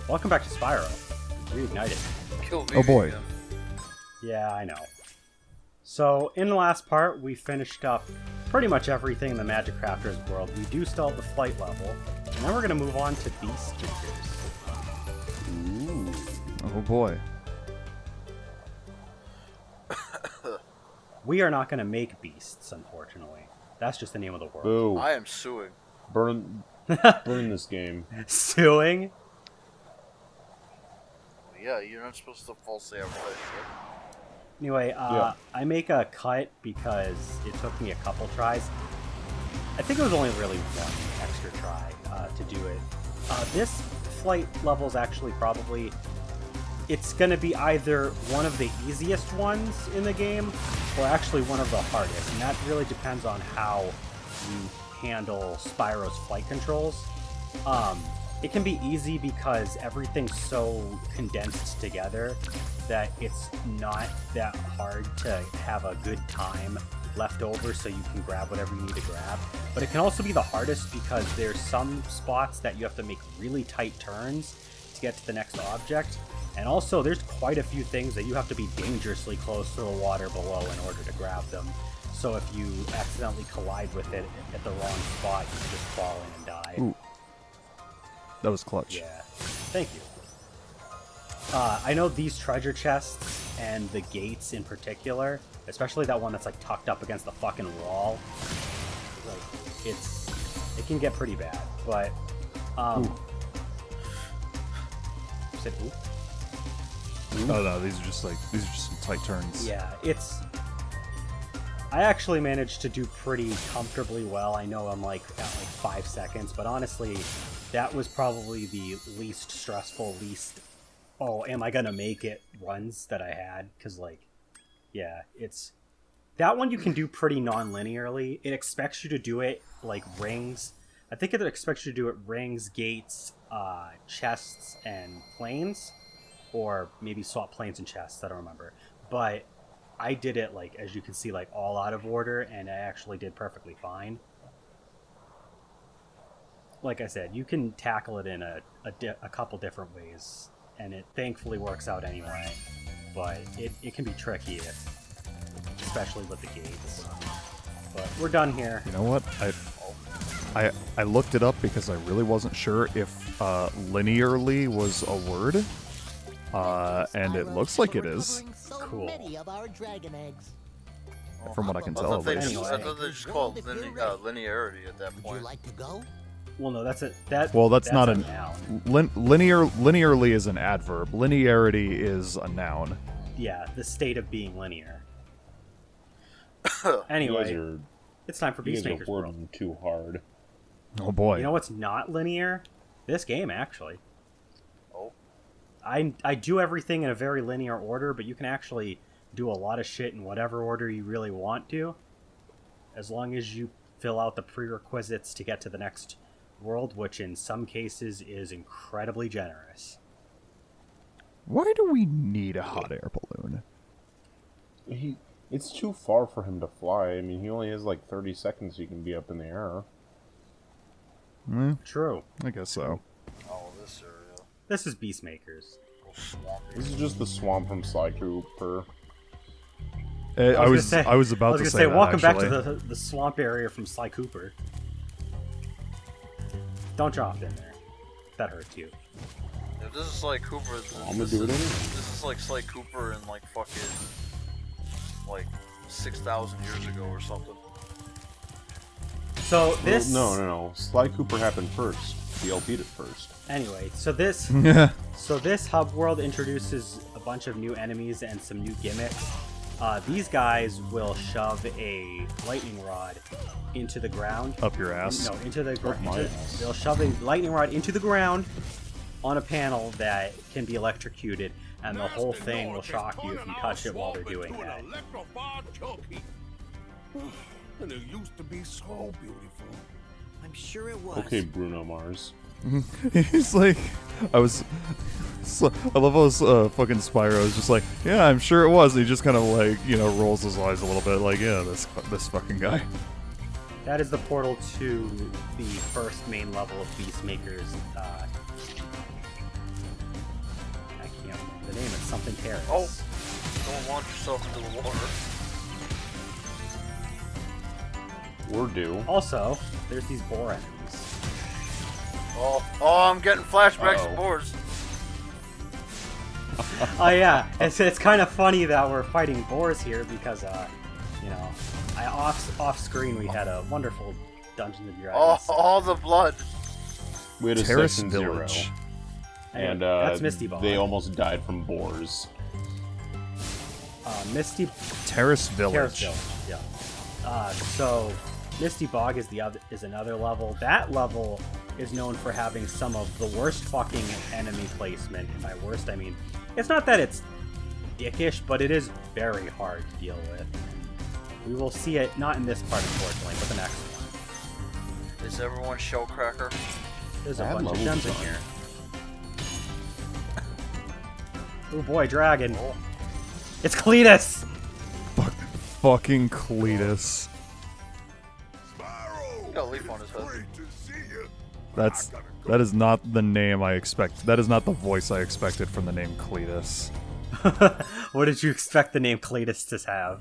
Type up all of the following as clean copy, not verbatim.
Welcome back to Spyro Reignited. Kill me Oh boy. again. Yeah, I know. So, in the last part, we finished up pretty much everything in the Magic Crafters world. We do still have the flight level, and then we're going to move on to Beast Makers. Ooh. Oh boy. We are not going to make beasts, unfortunately. That's just the name of the world. Boo. I am suing. Burn this game. Suing? Yeah, you're not supposed to falsely advertise shit. Anyway, Yeah. I make a cut because it took me a couple tries. I think it was only really one extra try to do it. This flight level is actually probably... It's going to be either one of the easiest ones in the game, or actually one of the hardest. And that really depends on how you handle Spyro's flight controls. It can be easy because everything's so condensed together that it's not that hard to have a good time left over so you can grab whatever you need to grab. But it can also be the hardest because there's some spots that you have to make really tight turns to get to the next object. And also there's quite a few things that you have to be dangerously close to the water below in order to grab them. So if you accidentally collide with it at the wrong spot, you can just fall in and die. Ooh. That was clutch. Yeah, thank you. I know these treasure chests and the gates in particular, especially that one that's like tucked up against the fucking wall, like it can get pretty bad. But you said ooh? Oh no, these are just some tight turns. Yeah, I actually managed to do pretty comfortably well. I know I'm like at like 5 seconds, but honestly, that was probably the least stressful, oh, am I gonna make it runs that I had. Because like, yeah, that one you can do pretty non-linearly. It expects you to do it like rings. I think it expects you to do it rings, gates, chests, and planes. Or maybe swap planes and chests, I don't remember. But I did it, like, as you can see, like, all out of order, and I actually did perfectly fine. Like I said, you can tackle it in a couple different ways, and it thankfully works out anyway. But it can be tricky, especially with the gates. But we're done here. You know what? I looked it up because I really wasn't sure if linearly was a word. And it looks like it is. Cool. From what I can tell, at least. Anyway. I thought they just called linearity at that point. Well, no, that's not a an noun. Linearly is an adverb. Linearity is a noun. Yeah, the state of being linear. You Anyway, guys are, it's time for you guys are Beastmaker's World. working too hard. Oh boy. You know what's not linear? This game, actually. Oh. I do everything in a very linear order, but you can actually do a lot of shit in whatever order you really want to, as long as you fill out the prerequisites to get to the next world, which in some cases is incredibly generous. Why do we need a hot air balloon? It's too far for him to fly. I mean, he only has like 30 seconds he can be up in the air. True. I guess so. Oh, this area. This is Beastmakers. Little swampy. This is just the swamp from Sly Cooper. I was about to say that, welcome actually. back to the swamp area from Sly Cooper. Don't drop in there. That hurts you. If this is Sly Cooper, I'm gonna do it anyway. This is like Sly Cooper in like fucking like 6,000 years ago or something. So this... Well, no. Sly Cooper happened first. He LP'd it first. Anyway, so this hub world introduces a bunch of new enemies and some new gimmicks. These guys will shove a lightning rod into the ground. Up your ass. No, into the ground. my ass. They'll shove a lightning rod into the ground on a panel that can be electrocuted, and the whole thing will shock you if you touch it while they're doing that. And it used to be so beautiful. I'm sure it was. Okay, Bruno Mars. He's like, I love how fucking Spyro is just like, yeah, I'm sure it was. And he just kind of like, rolls his eyes a little bit, like, yeah, this fucking guy. That is the portal to the first main level of Beastmakers. something Terrace. Oh. Don't launch yourself into the water. We're due. Also, there's these boar enemies. Oh, I'm getting flashbacks Uh-oh. to boars. Oh yeah, it's kind of funny that we're fighting boars here because, you know, off screen we had a wonderful Dungeons and Dragons. All the blood. We had a Terrace section Village. 0, and That's Misty Bog. they almost died from boars. Misty Terrace Village. Terrace Village, yeah. So Misty Bog is another level. That level is known for having some of the worst fucking enemy placement. And by worst, I mean it's not that it's dickish, but it is very hard to deal with. We will see it not in this part, unfortunately, but the next one. Is everyone shellcracker? There's a Bad bunch of level gems in design. here. Oh boy, dragon! Oh. It's Cletus. Fucking Cletus. Spyro! He got a leaf on his head. Great to see you. That is not the name I expect. That is not the voice I expected from the name Cletus. What did you expect the name Cletus to have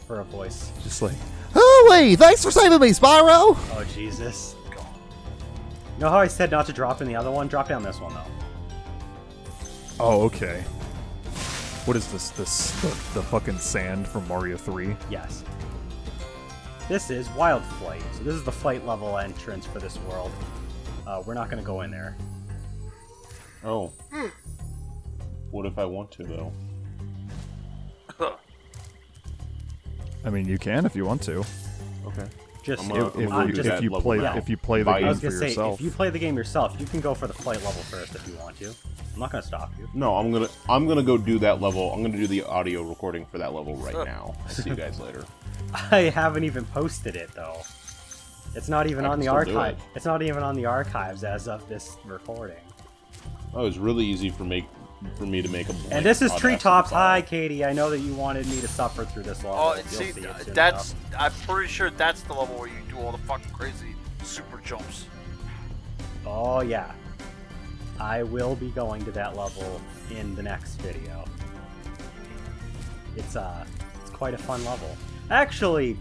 for a voice? Just like, hooey! Thanks for saving me, Spyro! Oh Jesus! You know how I said not to drop in the other one? Drop down this one though. Oh, okay. What is this? The fucking sand from Mario 3? Yes. This is Wild Flight. So this is the flight level entrance for this world. We're not going to go in there. Oh. What if I want to, though? I mean, you can if you want to. Okay. Just I'm gonna- If, I'm gonna you, do if that you level play now. if you play the I I game was for going to say, yourself. if you play the game yourself, you can go for the flight level first if you want to. I'm not going to stop you. No, I'm gonna go do that level. I'm gonna do the audio recording for that level right now. I'll see you guys later. I haven't even posted it though. It's not even I on can the still do archive. it. It's not even on the archives as of this recording. Oh, it was really easy for me to make a blank And this is Audacity Treetops. file. Hi, Katie. I know that you wanted me to suffer through this level. Oh, You'll see, see it soon that's. enough. I'm pretty sure that's the level where you do all the fucking crazy super jumps. Oh yeah. I will be going to that level in the next video. It's quite a fun level. Actually,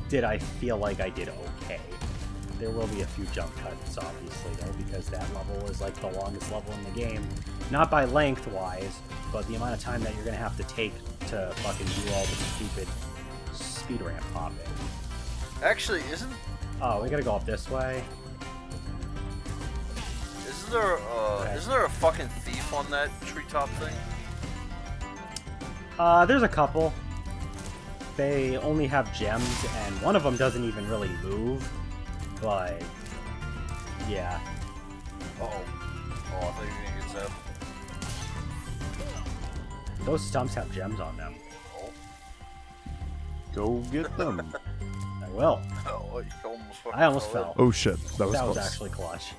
did I feel like I did okay? There will be a few jump cuts, obviously, though, because that level is like the longest level in the game. Not by length-wise, but the amount of time that you're gonna have to take to fucking do all the stupid speed ramp hopping. Actually, isn't Oh, we gotta go up this way. isn't there a fucking thief on that treetop thing? There's a couple. They only have gems, and one of them doesn't even really move. But yeah, Oh, I thought you were gonna get zapped. those stumps have gems on them. Oh, Go get them. I will. oh, you almost fucking I almost fell in. fell. Oh shit, that was That was close. actually clutch.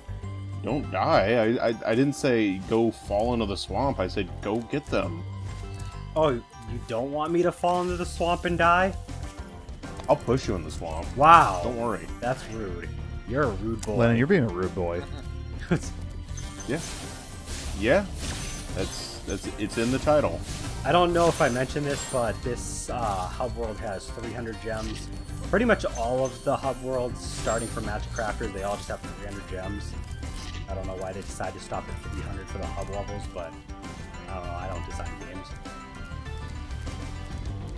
Don't die. I didn't say go fall into the swamp. I said go get them. Oh, you don't want me to fall into the swamp and die? I'll push you in the swamp. Wow. Don't worry. That's rude. You're a rude boy. Landon, you're being a rude boy. Yeah. Yeah. It's in the title. I don't know if I mentioned this, but this hub world has 300 gems. Pretty much all of the hub worlds, starting from Magic Crafters, they all just have 300 gems. I don't know why they decided to stop at 300 for the hub levels, but I don't know. I don't design games.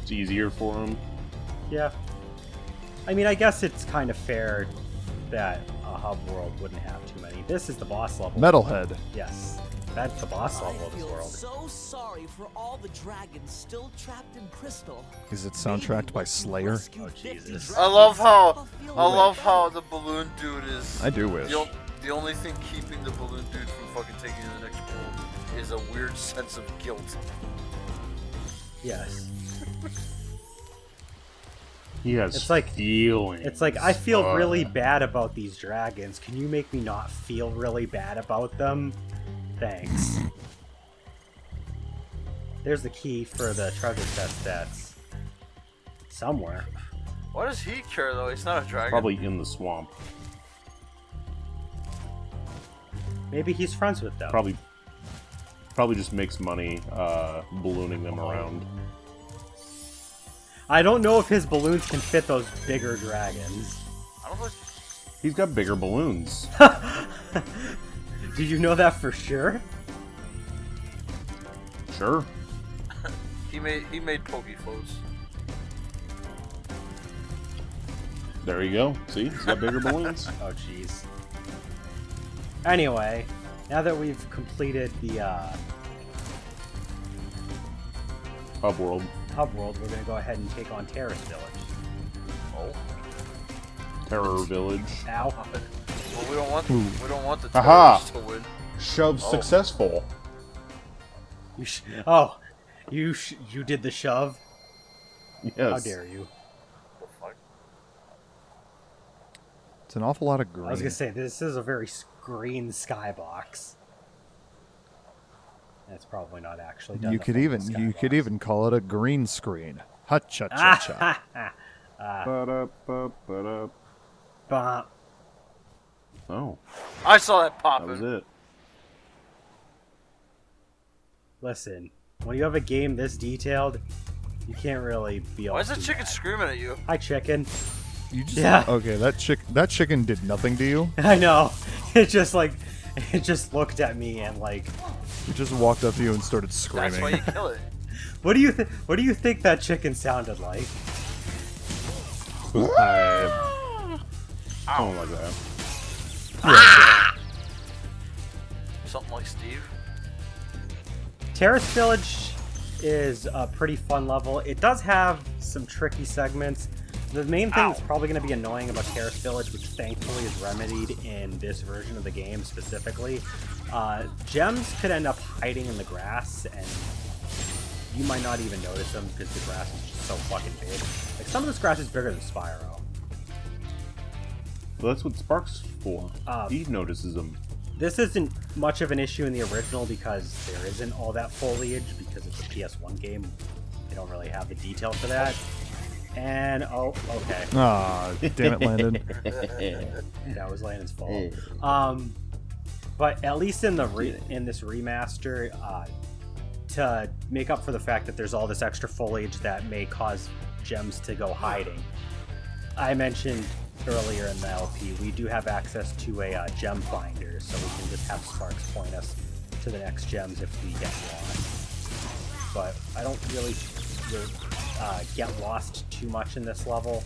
It's easier for them. Yeah. I mean, I guess it's kind of fair that a hub world wouldn't have too many. This is the boss level. Metalhead. Yes. That's the boss level I of this feel world. so sorry for all the dragons still trapped in Crystal. Is it soundtracked by Slayer? Oh, Jesus. I love how the balloon dude is. I do wish. The only thing keeping the balloon dude from fucking taking to the next world is a weird sense of guilt. Yes. He has It's like- feelings. It's like, I feel Uh, really bad about these dragons. Can you make me not feel really bad about them? Thanks. There's the key for the treasure chest that's somewhere. Why does he care though? He's not a dragon. probably in the swamp. Maybe he's friends with them. Probably probably just makes money ballooning them around. I don't know if his balloons can fit those bigger dragons. I don't know. He's got bigger balloons. Did you know that for sure? Sure. He made pokey floats. There you go. See? He's got bigger balloons. Oh, jeez. Anyway, now that we've completed the Hub world. hub world, we're going to go ahead and take on Terrace Village. Oh. Terror Village. Ow. Well, we don't want the Aha! terrorists to win. Shove successful. You did the shove? Yes. How dare you? The fuck? It's an awful lot of green. I was going to say, this is a very green skybox. That's probably not actually done. You could even call it a green screen. Ha cha cha cha. Ba-da-ba-ba-da. Bah. Oh, I saw that that popping. was it. Listen, when you have a game this detailed, you can't really be able Why is to that do chicken that. screaming at you? Hi, chicken. You just Yeah. Okay, that chicken did nothing to you. I know. It just looked at me and like, It just walked up to you and started screaming. That's why you kill it. what do you think that chicken sounded like? I don't like that. Something like Steve. Terrace Village is a pretty fun level. It does have some tricky segments. The main thing that's probably going to be annoying about Terrace Village, which thankfully is remedied in this version of the game specifically, gems could end up hiding in the grass, and you might not even notice them because the grass is just so fucking big. Like, some of this grass is bigger than Spyro. Well, that's what Spark's for. He notices them. This isn't much of an issue in the original because there isn't all that foliage because it's a PS1 game. They don't really have the detail for that. And, oh, okay. Ah, damn it, Landon. That was Landon's fault. But at least in in this remaster, to make up for the fact that there's all this extra foliage that may cause gems to go hiding, I mentioned earlier in the LP, we do have access to a gem finder, so we can just have Sparks point us to the next gems if we get lost. But I don't really get lost too much in this level.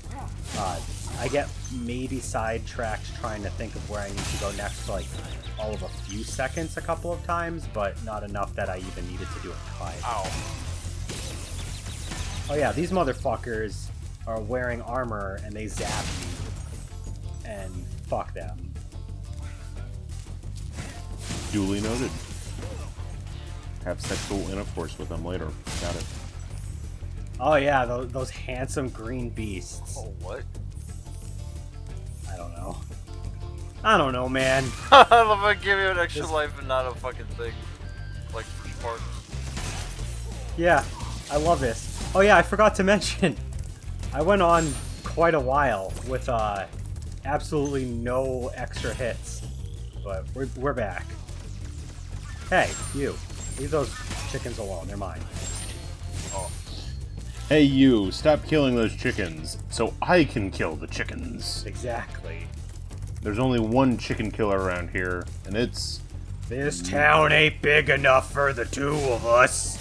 I get maybe sidetracked trying to think of where I need to go next for like all of a few seconds a couple of times, but not enough that I even needed to do it twice. Ow. Oh yeah, these motherfuckers are wearing armor and they zap you. And fuck them. Duly noted. Have sexual intercourse with them later. Got it. Oh yeah, those handsome green beasts. Oh, what? I don't know, man. I love how I give you an extra life and not a fucking thing. Like for Sparks. Yeah, I love this. Oh yeah, I forgot to mention, I went on quite a while with absolutely no extra hits, but we're back. Hey, you, leave those chickens alone. They're mine. Oh. Hey you, stop killing those chickens, so I can kill the chickens. Exactly. There's only one chicken killer around here, and it's... This town ain't big enough for the two of us.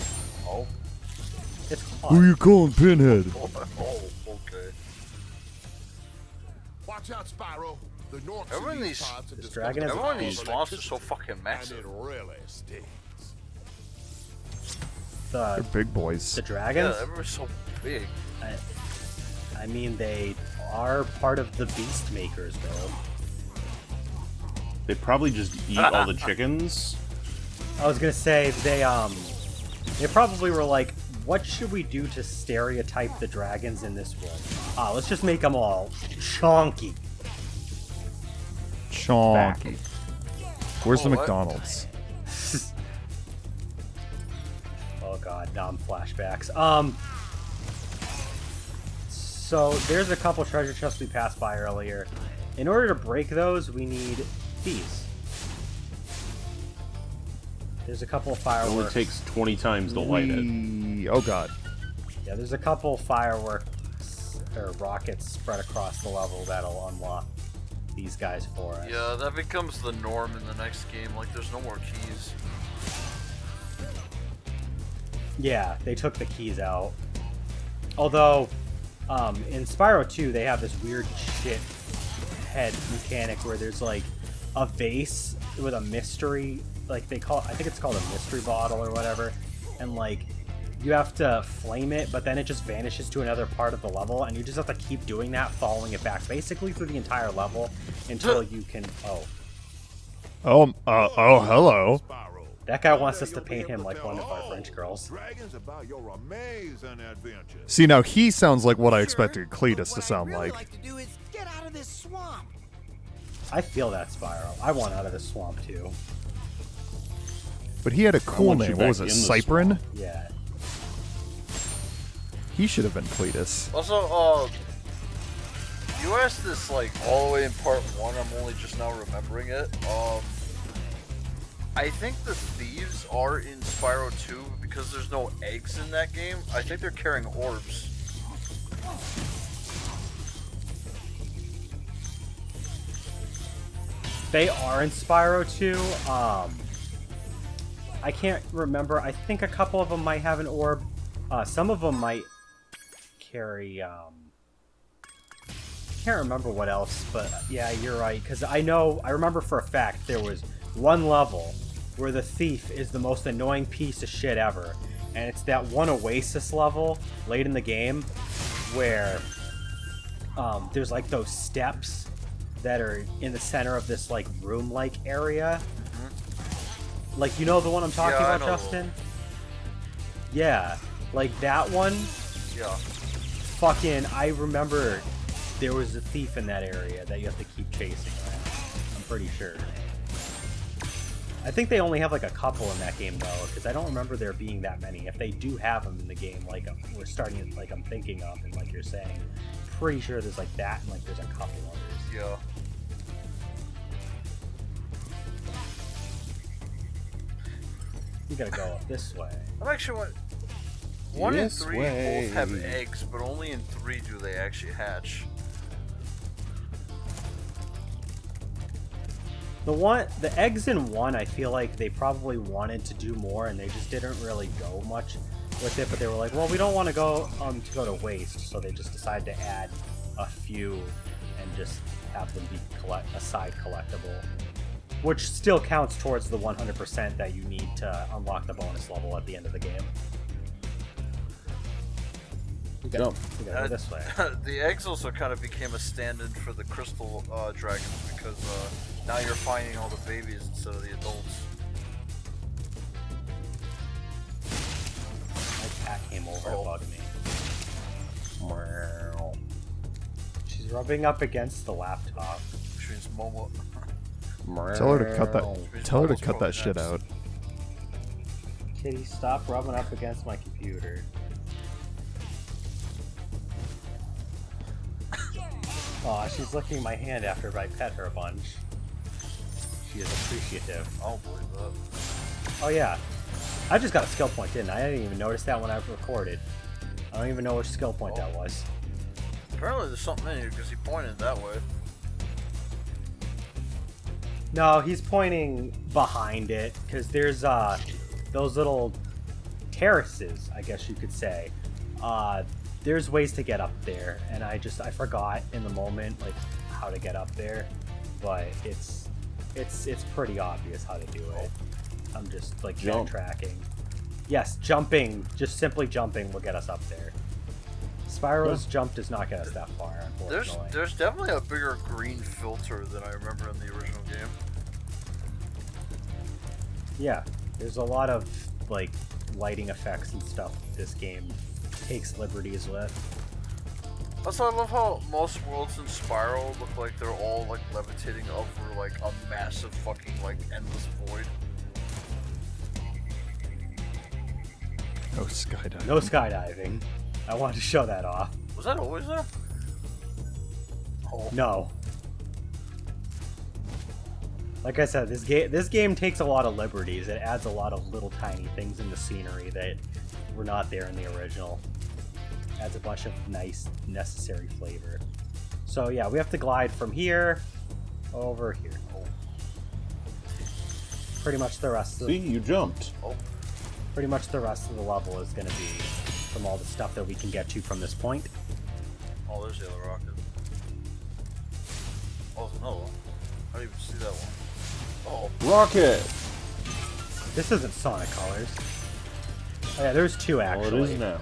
Oh. It's Who fun. you calling Pinhead? Oh, okay. Watch out, Spyro. The Norks Everyone in these- parts have this discovered dragon has a Everyone in beast. these swamps are so fucking and it massive. really stings. They're The big boys. dragons. Yeah, everyone's so big. I mean, they are part of the beast makers, though. They probably just eat all the chickens. I was gonna say they probably were like, what should we do to stereotype the dragons in this world? Let's just make them all chonky. Chonky. Where's the what? McDonald's? Oh god, dumb flashbacks. So there's a couple treasure chests we passed by earlier. In order to break those, we need these. There's a couple of It fireworks. only takes 20 times to light it. Oh god. Yeah, there's a couple fireworks or rockets spread across the level that'll unlock these guys for us. Yeah, that becomes the norm in the next game. Like, there's no more keys. Yeah, they took the keys out. Although, in Spyro 2, they have this weird shit head mechanic where there's like a vase with a mystery, like they call it, I think it's called a mystery bottle or whatever, and like you have to flame it, but then it just vanishes to another part of the level, and you just have to keep doing that, following it back basically through the entire level until you can. Oh, hello. Spyro. That guy wants us to paint him like one of our French girls. Dragons about your amazing adventures. See, now he sounds like what I expected Cletus to sound like. What I'd really like to do is get out of this swamp. I feel that, Spyro. I want out of this swamp too. But he had a cool want you name. back What was it? in the Cyprin? swamp. Yeah. He should have been Cletus. Also, you asked this like all the way in part 1. I'm only just now remembering it. I think the thieves are in Spyro 2 because there's no eggs in that game. I think they're carrying orbs. They are in Spyro 2. I can't remember. I think a couple of them might have an orb. Some of them might carry. Can't remember what else, but yeah, you're right. Because I remember for a fact there was one level where the thief is the most annoying piece of shit ever, and it's that one Oasis level late in the game where there's like those steps that are in the center of this like room-like area. Like, you know the one I'm talking Yeah, I about, know. Justin? Yeah, like that one. Yeah. Fucking, I remember there was a thief in that area that you have to keep chasing around. I'm pretty sure. I think they only have like a couple in that game though, because I don't remember there being that many. If they do have them in the game, like we're starting, like I'm thinking of, and like you're saying, pretty sure there's like that, and like there's a couple others. Yeah. You gotta go up this way. I'm actually one and This 3 way. both have eggs, but only in 3 do they actually hatch. The eggs in 1, I feel like they probably wanted to do more, and they just didn't really go much with it. But they were like, well, we don't want to go to waste, so they just decided to add a few and just have them be a side collectible, which still counts towards the 100% that you need to unlock the bonus level at the end of the game. We gotta go this way. The eggs also kind of became a stand-in for the crystal dragons because now you're finding all the babies instead of the adults. My cat came over to bug me. Meow. She's rubbing up against the laptop. Which means Momo. Tell her to cut that. Tell her to cut that shit out. Kitty, stop rubbing up against my computer. Aw, she's licking my hand after I pet her a bunch. She is appreciative. I don't believe that. Oh yeah, I just got a skill point, didn't I? I didn't even notice that when I recorded. I don't even know which skill point that was. Apparently there's something in here because he pointed that way. No, he's pointing behind it, because there's those little terraces, I guess you could say. There's ways to get up there, and I forgot in the moment like how to get up there, but it's pretty obvious how to do it. I'm just like Jump. backtracking. Yes, jumping, just simply jumping will get us up there. Spyro's jump does not get us that far, unfortunately. There's definitely a bigger green filter than I remember in the original game. Yeah, there's a lot of like lighting effects and stuff this game takes liberties with. Also, I love how most worlds in Spyro look like they're all like levitating over like a massive fucking like endless void. No skydiving. No skydiving. I wanted to show that off. Was that always there? Oh. No. Like I said, this game takes a lot of liberties. It adds a lot of little tiny things in the scenery that were not there in the original. Adds a bunch of nice, necessary flavor. So yeah, we have to glide from here over here. Pretty much the rest of See, you jumped. pretty much the rest of the level is going to be from all the stuff that we can get to from this point. Oh, there's the other rocket. Oh, there's another one. I didn't even see that one. Oh, Rocket! This isn't Sonic Colors. Oh yeah, there's two Well, actually. it is now.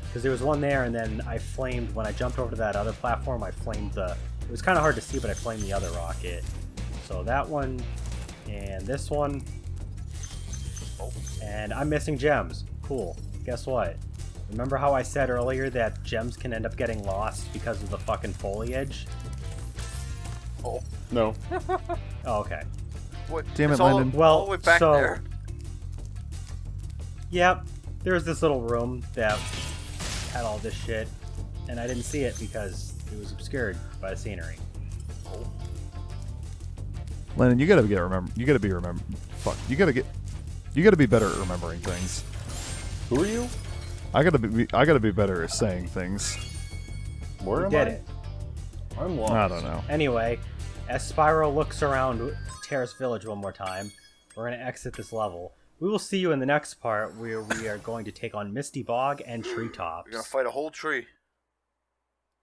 Because there was one there, and then I flamed, when I jumped over to that other platform, I flamed the... It was kind of hard to see, but I flamed the other rocket. So that one, and this one. And I'm missing gems. Cool. Guess what? Remember how I said earlier that gems can end up getting lost because of the fucking foliage? oh. No. Oh, okay. What? Damn it, It's all, Landon. Well, all the way back so... there. Yep. There's this little room that had all this shit, and I didn't see it because it was obscured by the scenery. Landon, you gotta be better at remembering things. Who are you? I gotta be better at saying things. Where We am did I? it. I'm lost. I don't know. Anyway, as Spyro looks around Terrace Village one more time, we're going to exit this level. We will see you in the next part where we are going to take on Misty Bog and Treetops. You're gonna fight a whole tree.